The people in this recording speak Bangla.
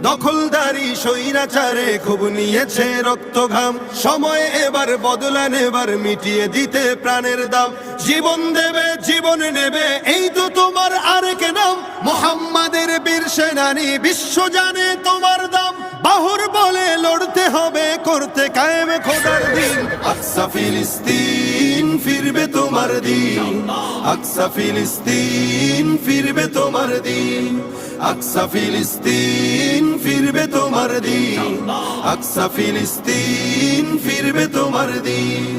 দখলদারি স্বৈরাচারে খুব নিয়েছে রক্ত ঘাম, সময় এবার বদলা নেবার, মিটিয়ে দিতে প্রাণের দাম। জীবন দেবে জীবন নেবে, এই তো তোমার আরেক নাম। মুহাম্মাদের বীর সেনানী, বিশ্ব জানে তোমার দাম। বাহুর বলে লড়তে হবে, করতে কায়েম খোদার দিন। আকসা ফিলিস্তিন ফিরবে তোমার দিন, আকসা ফিলিস্তিন ফিরবে তোমার দিন, আকসা ফিলিস্তিন ফিরবে তোমার দিন, আকসা ফিলিস্তিন ফিরবে তোমার দিন।